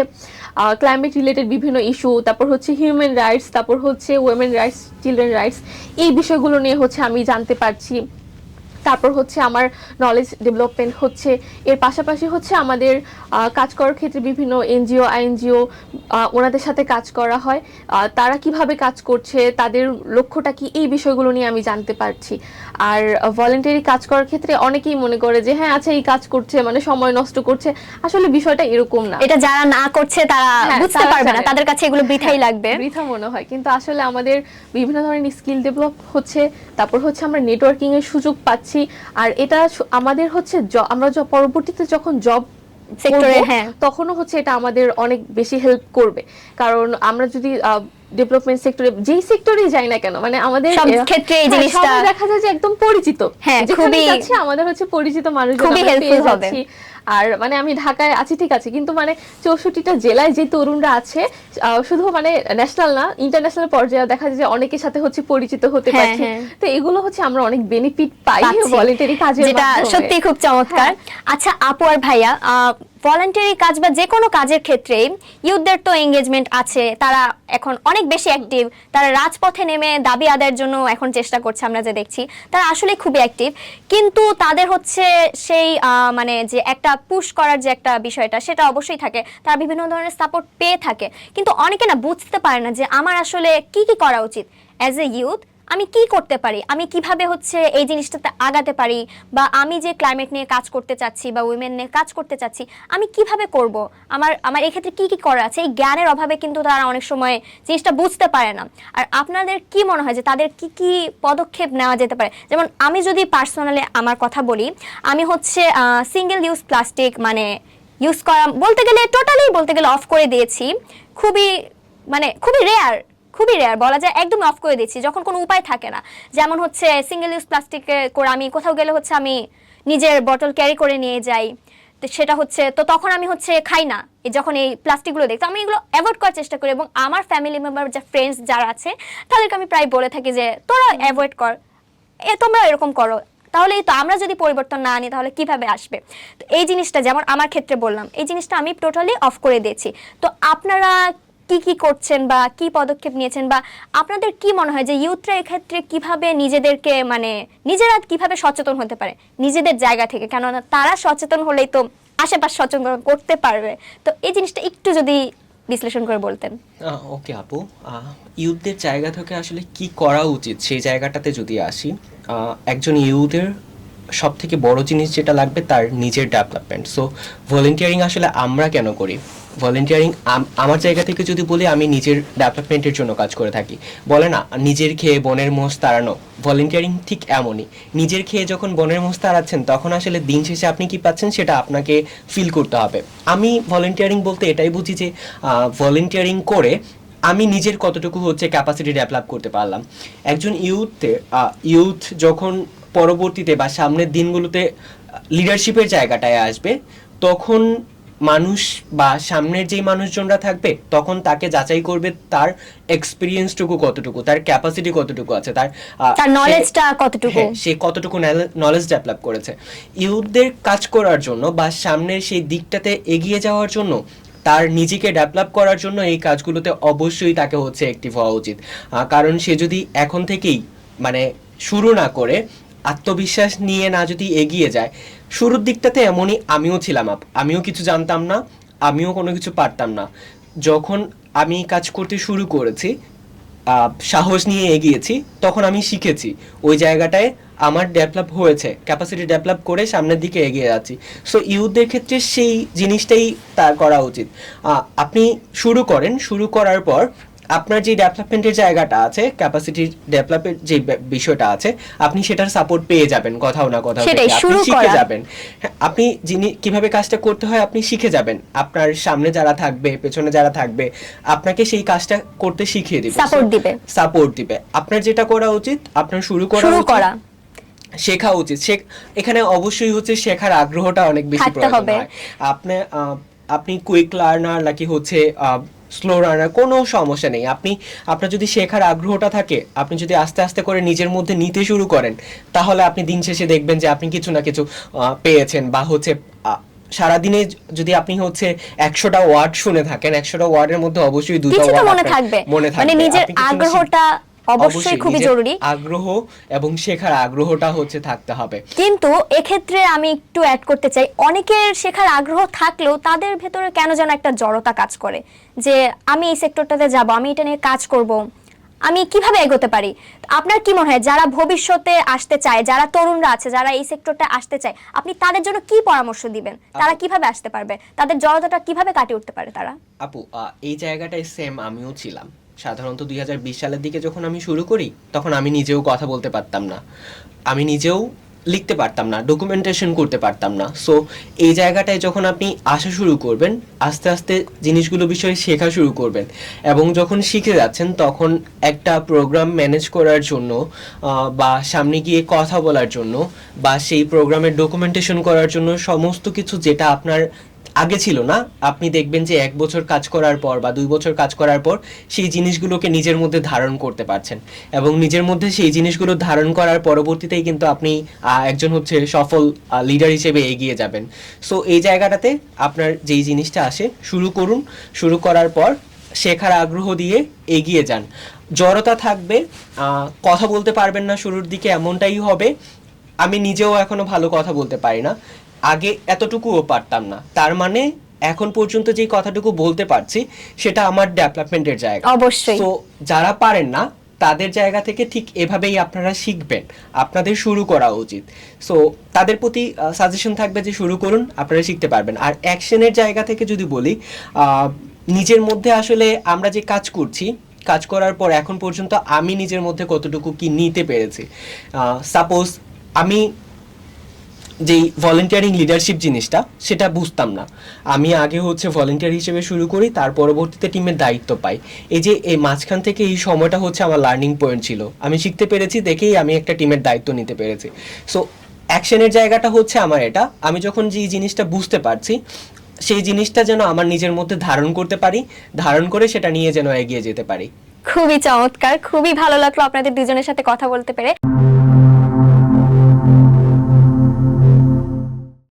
Speaker 1: ক্লাইমেট রিলেটেড বিভিন্ন ইস্যু, তারপর হচ্ছে হিউম্যান রাইটস, তারপর হচ্ছে ওমেন রাইটস, চিলড্রেন রাইটস, এই বিষয়গুলো নিয়ে হচ্ছে আমি জানতে পারছি। তারপর হচ্ছে আমার নলেজ ডেভেলপমেন্ট হচ্ছে। এর পাশাপাশি হচ্ছে আমাদের কাজ করার ক্ষেত্রে বিভিন্ন এনজিও আইএনজিও ওনাদের সাথে কাজ করা হয়, তারা কিভাবে কাজ করছে, তাদের লক্ষ্যটা কি, এই বিষয়গুলো নিয়ে আমি জানতে পারছি। আর ভলান্টারি কাজ করার ক্ষেত্রে অনেকেই মনে করে যে হ্যাঁ আচ্ছা এই কাজ করছে মানে সময় নষ্ট করছে, আসলে বিষয়টা এরকম না।
Speaker 2: এটা যারা না করছে তারা বুঝতে পারবে না, তাদের কাছে এগুলো বৃথাই লাগবে,
Speaker 1: বৃথা মনে হয়। কিন্তু আসলে আমাদের বিভিন্ন ধরনের স্কিল ডেভেলপ হচ্ছে, তারপর হচ্ছে আমরা নেটওয়ার্কিং এর সুযোগ পাচ্ছি। আর এটা আমাদের হচ্ছে আমরা পরবর্তীতে যখন জব সেক্টরে তখনও হচ্ছে এটা আমাদের অনেক বেশি হেল্প করবে। কারণ আমরা যদি ডেভেলপমেন্ট সেক্টরে যেই সেক্টরেই যাই না কেন, মানে আমাদের
Speaker 2: সব ক্ষেত্রে এই জিনিসটা
Speaker 1: দেখা যায় যে একদম পরিচিত,
Speaker 2: হ্যাঁ
Speaker 1: যেখানে যাচ্ছি আমাদের হচ্ছে পরিচিত মানুষজন
Speaker 2: খুবই হেল্পফুল হবে।
Speaker 1: আর মানে আমি ঢাকায় আছি ঠিক আছে, কিন্তু মানে 64টা জেলায় যে তরুণরা আছে শুধু মানে ন্যাশনাল না ইন্টারন্যাশনাল পর্যায়ে দেখা যায় যে অনেকের সাথে হচ্ছে পরিচিত হতে
Speaker 2: হ্যাঁ,
Speaker 1: পারছি।
Speaker 2: হ্যাঁ।
Speaker 1: তো এগুলো হচ্ছে আমরা অনেক বেনিফিট পাই
Speaker 2: পাচ্ছি।
Speaker 1: ভলান্টারি কাজের
Speaker 2: যেটা
Speaker 1: মাধ্যমে।
Speaker 2: সত্যি খুব চমৎকার। আচ্ছা আপু আর ভাইয়া, ভলান্টারি কাজ বা যে কোনো কাজের ক্ষেত্রে ইউথদের তো এঙ্গেজমেন্ট আছে, তারা এখন অনেক বেশি অ্যাক্টিভ, তারা রাজপথে নেমে দাবি আদায়ের জন্য এখন চেষ্টা করছে, আমরা যে দেখছি তারা আসলে খুবই অ্যাক্টিভ। কিন্তু তাদের হচ্ছে সেই মানে যে একটা পুশ করার যে একটা বিষয়টা সেটা অবশ্যই থাকে, তারা বিভিন্ন ধরনের সাপোর্ট পেয়ে থাকে, কিন্তু অনেকে না বুঝতে পারে না যে আমার আসলে কি কি করা উচিত অ্যাজ এ ইউথ, আমি কি করতে পারি, আমি কিভাবে হচ্ছে এই জিনিসটাতে আগাতে পারি, বা আমি যে ক্লাইমেট নিয়ে কাজ করতে চাচ্ছি বা উইমেন নিয়ে কাজ করতে চাচ্ছি আমি কিভাবে করব, আমার আমার এই ক্ষেত্রে কি কি করা আছে, এই জ্ঞানের অভাবে কিন্তু তারা অনেক সময় জিনিসটা বুঝতে পারে না। আর আপনাদের কি মনে হয় যে তাদের কি কি পদক্ষেপ নেওয়া যেতে পারে? যেমন আমি যদি পার্সোনালি আমার কথা বলি, আমি হচ্ছে সিঙ্গেল ইউজ প্লাস্টিক মানে ইউজ করা বলতে গেলে টোটালি বলতে গেলে অফ করে দিয়েছি। খুবই মানে খুবই রেয়ার বলা যায়, একদম অফ করে দিচ্ছি যখন কোনো উপায় থাকে না। যেমন হচ্ছে সিঙ্গেল ইউজ প্লাস্টিকে করে আমি কোথাও গেলে হচ্ছে আমি নিজের বটল ক্যারি করে নিয়ে যাই, তো সেটা হচ্ছে তো তখন আমি হচ্ছে খাই না। যখন এই প্লাস্টিকগুলো দেখি আমি এগুলো অ্যাভয়েড করার চেষ্টা করি, এবং আমার ফ্যামিলি মেম্বার যা ফ্রেন্ডস যারা আছে তাদেরকে আমি প্রায় বলে থাকি যে তোরা অ্যাভয়েড কর, তোমরা এরকম করো, তাহলেই তো আমরা যদি পরিবর্তন না আনি তাহলে কিভাবে আসবে। তো এই জিনিসটা যেমন আমার ক্ষেত্রে বললাম, এই জিনিসটা আমি টোটালি অফ করে দিয়েছি। তো আপনারা কি কি করছেন বা কি পদক্ষেপ নিয়েছেন, বা আপনাদের কি মনে হয় যে ইউথরা এক্ষেত্রে কিভাবে নিজেদেরকে মানে নিজেরা কিভাবে সচেতন হতে পারে নিজেদের জায়গা থেকে, কেননা তারা সচেতন হলেই তো আশেপাশে সচেতন করতে পারবে। তো এই জিনিসটা একটু যদি বিশ্লেষণ করে বলতেন।
Speaker 3: ওকে আপু, ইউথদের জায়গা থেকে আসলে কি করা উচিত সেই জায়গাটাতে যদি আসি, একজন ইউথের সব থেকে বড় জিনিস যেটা লাগবে তার নিজের ডেভেলপমেন্ট। সো ভলেন্টিয়ারিং আসলে আমরা কেন করি? ভলেন্টিয়ারিং আমার জায়গা থেকে যদি বলি, আমি নিজের ডেভেলপমেন্টের জন্য কাজ করে থাকি। বলে না নিজের খেয়ে বনের মোষ তাড়ানো, ভলেন্টিয়ারিং ঠিক এমনই। নিজের খেয়ে যখন বনের মোষ তাড়াচ্ছেন তখন আসলে দিন শেষে আপনি কি পাচ্ছেন সেটা আপনাকে ফিল করতে হবে। আমি ভলেন্টিয়ারিং বলতে এটাই বুঝি যে ভলেন্টিয়ারিং করে আমি নিজের কতটুকু হচ্ছে ক্যাপাসিটি ডেভেলপ করতে পারলাম। একজন ইউথ যখন পরবর্তীতে বা সামনের দিনগুলোতে লিডারশিপের জায়গাটায় আসবে, তখন মানুষ বা সামনের যেই মানুষজনরা থাকবে তখন তাকে যাচাই করবে তার এক্সপিরিয়েন্সটুকু কতটুকু, তার ক্যাপাসিটি কতটুকু আছে, তার
Speaker 2: নলেজটা কতটুকু,
Speaker 3: সে কতটুকু নলেজ ডেভেলপ করেছে। ইউথদের কাজ করার জন্য বা সামনের সেই দিকটাতে এগিয়ে যাওয়ার জন্য, তার নিজেকে ডেভেলপ করার জন্য এই কাজগুলোতে অবশ্যই তাকে হচ্ছে অ্যাক্টিভ হওয়া উচিত। কারণ সে যদি এখন থেকেই মানে শুরু না করে আত্মবিশ্বাস নিয়ে না যদি এগিয়ে যায়, শুরুর দিকটাতে এমনই আমিও ছিলাম, আমিও কিছু জানতাম না, আমিও কোনো কিছু পারতাম না। যখন আমি কাজ করতে শুরু করেছি, সাহস নিয়ে এগিয়েছি, তখন আমি শিখেছি, ওই জায়গাটায় আমার ডেভেলপ হয়েছে, ক্যাপাসিটি ডেভেলপ করে সামনের দিকে এগিয়ে যাচ্ছি। সো ইউথদের ক্ষেত্রে সেই জিনিসটাই তার করা উচিত। আপনি শুরু করেন, শুরু করার পর আপনার যে ডেভেলপমেন্টের জায়গাটা আছে, ক্যাপাসিটি ডেভেলপের যে বিষয়টা আছে, আপনি সেটার সাপোর্ট পেয়ে যাবেন কোথাও না কোথাও থেকে, আপনি শিখে যাবেন। আপনি কিভাবে কাজটা করতে হয় আপনি শিখে যাবেন, আপনার সামনে যারা থাকবে পেছনে যারা থাকবে আপনাকে সেই কাজটা করতে শিখিয়ে দিবে, সাপোর্ট দিবে। আপনার যেটা করা উচিত, আপনার শুরু করা শেখা উচিত। এখানে অবশ্যই হচ্ছে শেখার আগ্রহটা অনেক বেশি প্রয়োজন হয়। আপনি কুইক লার্নার নাকি হচ্ছে স্লো রানার, কোনো সমস্যা নেই। আপনার যদি শেখার আগ্রহটা থাকে, আপনি যদি আস্তে আস্তে করে নিজের মধ্যে নিতে শুরু করেন, তাহলে আপনি দিন শেষে দেখবেন যে আপনি কিছু না কিছু পেয়েছেন। বা হচ্ছে সারাদিনে যদি আপনি হচ্ছে 100টা ওয়ার্ড শুনে থাকেন, 100টা ওয়ার্ডের মধ্যে অবশ্যই 2টা ওয়ার্ড মনে থাকবে।
Speaker 2: মানে নিজের আগ্রহটা অবশ্যই খুবই জরুরি,
Speaker 3: আগ্রহ এবং শেখার আগ্রহটা হচ্ছে থাকতে হবে।
Speaker 2: কিন্তু এক্ষেত্রে আমি একটু অ্যাড করতে চাই, অনেকের শেখার আগ্রহ থাকলেও তাদের ভেতরে কেন যেন একটা জড়তা কাজ করে, যে আমি এই সেক্টরটাতে যাব, আমি এটা নিয়ে কাজ করব, আমি কিভাবে এগোতে পারি। আপনার কি মনে হয় যারা ভবিষ্যতে আসতে চায়, যারা তরুণরা আছে যারা এই সেক্টরটা আসতে চায়, আপনি তাদের জন্য কি পরামর্শ দিবেন? তারা কিভাবে আসতে পারবে, তাদের জড়তাটা কিভাবে কাটিয়ে উঠতে পারে তারা?
Speaker 3: আপু, এই জায়গাটায় সেম আমিও ছিলাম। সাধারণত 2020 সালের দিকে যখন আমি শুরু করি, তখন আমি নিজেও কথা বলতে পারতাম না, আমি নিজেও লিখতে পারতাম না, ডকুমেন্টেশন করতে পারতাম না। সো এই জায়গাটায় যখন আপনি আসা শুরু করবেন, আস্তে আস্তে জিনিসগুলো বিষয়ে শেখা শুরু করবেন, এবং যখন শিখে যাচ্ছেন তখন একটা প্রোগ্রাম ম্যানেজ করার জন্য বা সামনে গিয়ে কথা বলার জন্য বা সেই প্রোগ্রামের ডকুমেন্টেশন করার জন্য সমস্ত কিছু যেটা আপনার আগে ছিল না, আপনি দেখবেন যে 1 বছর কাজ করার পর বা 2 বছর কাজ করার পর সেই জিনিসগুলোকে নিজের মধ্যে ধারণ করতে পারছেন, এবং নিজের মধ্যে সেই জিনিসগুলো ধারণ করার পরবর্তীতেই কিন্তু আপনি একজন হচ্ছে সফল লিডার হিসেবে এগিয়ে যাবেন। সো এই জায়গাটাতে আপনার যেই জিনিসটা আসে শুরু করুন, শুরু করার পর শেখার আগ্রহ দিয়ে এগিয়ে যান। জড়তা থাকবে, কথা বলতে পারবেন না শুরুর দিকে, এমনটাই হবে। আমি নিজেও এখনো ভালো কথা বলতে পারি না, আগে এতটুকুও পারতাম না, তার মানে এখন পর্যন্ত যেই কথাটুকু বলতে পারছি সেটা আমার ডেভেলপমেন্টের জায়গা।
Speaker 2: অবশ্যই।
Speaker 3: তো যারা পারেন না তাদের জায়গা থেকে ঠিক এভাবেই আপনারা শিখবেন, আপনাদের শুরু করা উচিত। সো তাদের প্রতি সাজেশন থাকবে যে শুরু করুন, আপনারা শিখতে পারবেন। আর অ্যাকশনের জায়গা থেকে যদি বলি, নিজের মধ্যে আসলে আমরা যে কাজ করছি, কাজ করার পর এখন পর্যন্ত আমি নিজের মধ্যে কতটুকু কি নিতে পেরেছি। সাপোজ আমি যেই ভলেন্টিয়ারিং লিডারশিপ জিনিসটা সেটা বুঝতাম না, আমি আগে হচ্ছে ভলেন্টিয়ার হিসেবে শুরু করি, তার পরবর্তীতে টিমের দায়িত্ব পাই। এই যে এই মাঝখান থেকে এই সময়টা হচ্ছে আমার লার্নিং পয়েন্ট ছিল, আমি শিখতে পেরেছি দেখেই আমি একটা টিমের দায়িত্ব নিতে পেরেছি। সো অ্যাকশনের জায়গাটা হচ্ছে আমার এটা, আমি যখন যে জিনিসটা বুঝতে পারছি সেই জিনিসটা যেন আমার নিজের মধ্যে ধারণ করতে পারি, ধারণ করে সেটা নিয়ে যেন এগিয়ে যেতে পারি।
Speaker 2: খুবই চমৎকার, খুবই ভালো লাগলো আপনাদের দুজনের সাথে কথা বলতে পেরে।